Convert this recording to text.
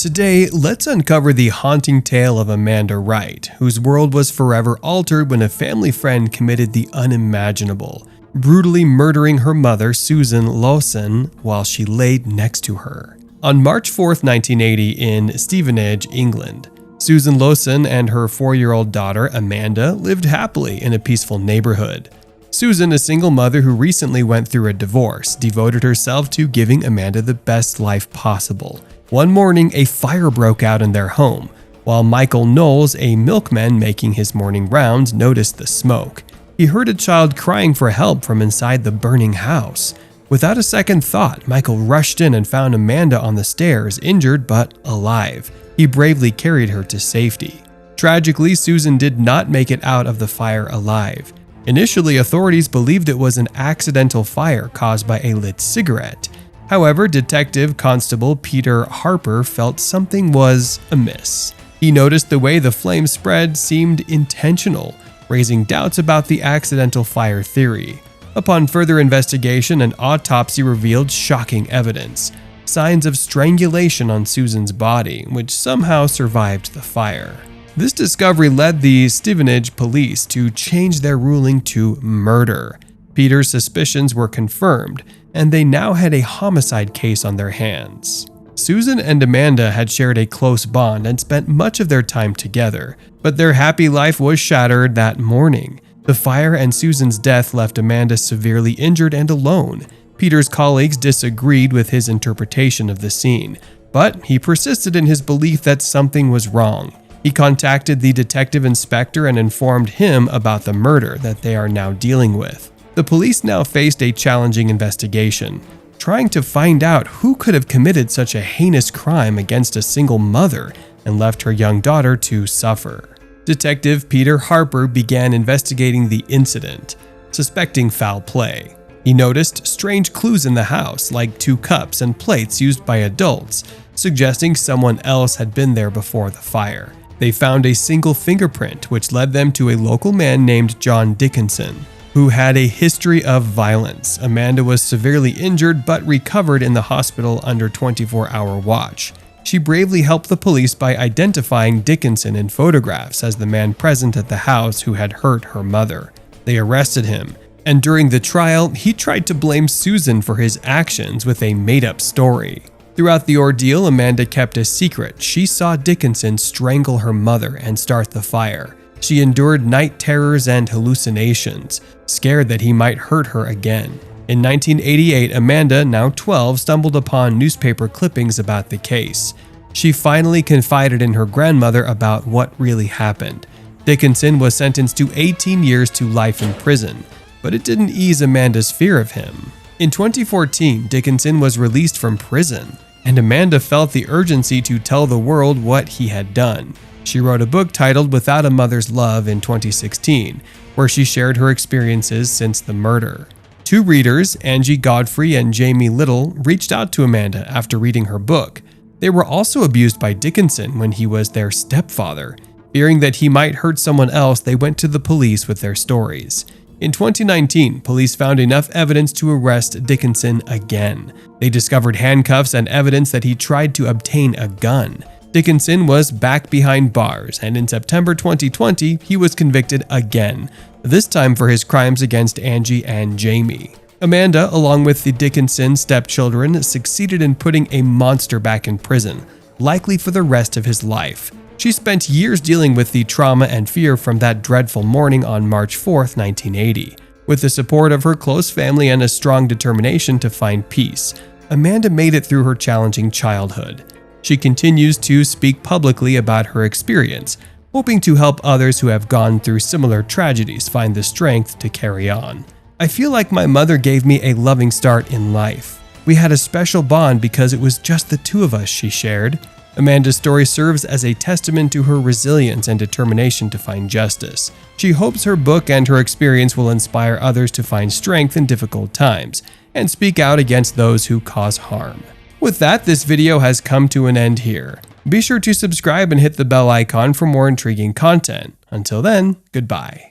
Today, let's uncover the haunting tale of Amanda Wright, whose world was forever altered when a family friend committed the unimaginable, brutally murdering her mother, Susan Lowson, while she laid next to her. On March 4, 1980, in Stevenage, England, Susan Lowson and her 4-year-old daughter, Amanda, lived happily in a peaceful neighborhood. Susan, a single mother who recently went through a divorce, devoted herself to giving Amanda the best life possible. One morning, a fire broke out in their home, while Michael Knowles, a milkman making his morning rounds, noticed the smoke. He heard a child crying for help from inside the burning house. Without a second thought, Michael rushed in and found Amanda on the stairs, injured but alive. He bravely carried her to safety. Tragically, Susan did not make it out of the fire alive. Initially, authorities believed it was an accidental fire caused by a lit cigarette. However, Detective Constable Peter Harper felt something was amiss. He noticed the way the flames spread seemed intentional, raising doubts about the accidental fire theory. Upon further investigation, an autopsy revealed shocking evidence: signs of strangulation on Susan's body, which somehow survived the fire. This discovery led the Stevenage police to change their ruling to murder. Peter's suspicions were confirmed, and they now had a homicide case on their hands. Susan and Amanda had shared a close bond and spent much of their time together, but their happy life was shattered that morning. The fire and Susan's death left Amanda severely injured and alone. Peter's colleagues disagreed with his interpretation of the scene, but he persisted in his belief that something was wrong. He contacted the detective inspector and informed him about the murder that they are now dealing with. The police now faced a challenging investigation, trying to find out who could have committed such a heinous crime against a single mother and left her young daughter to suffer. Detective Peter Harper began investigating the incident, suspecting foul play. He noticed strange clues in the house, like 2 cups and plates used by adults, suggesting someone else had been there before the fire. They found a single fingerprint, which led them to a local man named John Dickinson, who had a history of violence. Amanda was severely injured but recovered in the hospital under 24-hour watch. She bravely helped the police by identifying Dickinson in photographs as the man present at the house who had hurt her mother. They arrested him, and during the trial, he tried to blame Susan for his actions with a made-up story. Throughout the ordeal, Amanda kept a secret. She saw Dickinson strangle her mother and start the fire. She endured night terrors and hallucinations, scared that he might hurt her again. In 1988, Amanda, now 12, stumbled upon newspaper clippings about the case. She finally confided in her grandmother about what really happened. Dickinson was sentenced to 18 years to life in prison, but it didn't ease Amanda's fear of him. In 2014, Dickinson was released from prison, and Amanda felt the urgency to tell the world what he had done. She wrote a book titled Without a Mother's Love in 2016, where she shared her experiences since the murder. 2 readers, Angie Godfrey and Jamie Little, reached out to Amanda after reading her book. They were also abused by Dickinson when he was their stepfather. Fearing that he might hurt someone else, they went to the police with their stories. In 2019, police found enough evidence to arrest Dickinson again. They discovered handcuffs and evidence that he tried to obtain a gun. Dickinson was back behind bars, and in September 2020, he was convicted again, this time for his crimes against Angie and Jamie. Amanda, along with the Dickinson stepchildren, succeeded in putting a monster back in prison, likely for the rest of his life. She spent years dealing with the trauma and fear from that dreadful morning on March 4, 1980. With the support of her close family and a strong determination to find peace, Amanda made it through her challenging childhood. She continues to speak publicly about her experience, hoping to help others who have gone through similar tragedies find the strength to carry on. I feel like my mother gave me a loving start in life. We had a special bond because it was just the 2 of us, she shared. Amanda's story serves as a testament to her resilience and determination to find justice. She hopes her book and her experience will inspire others to find strength in difficult times and speak out against those who cause harm. With that, this video has come to an end here. Be sure to subscribe and hit the bell icon for more intriguing content. Until then, goodbye.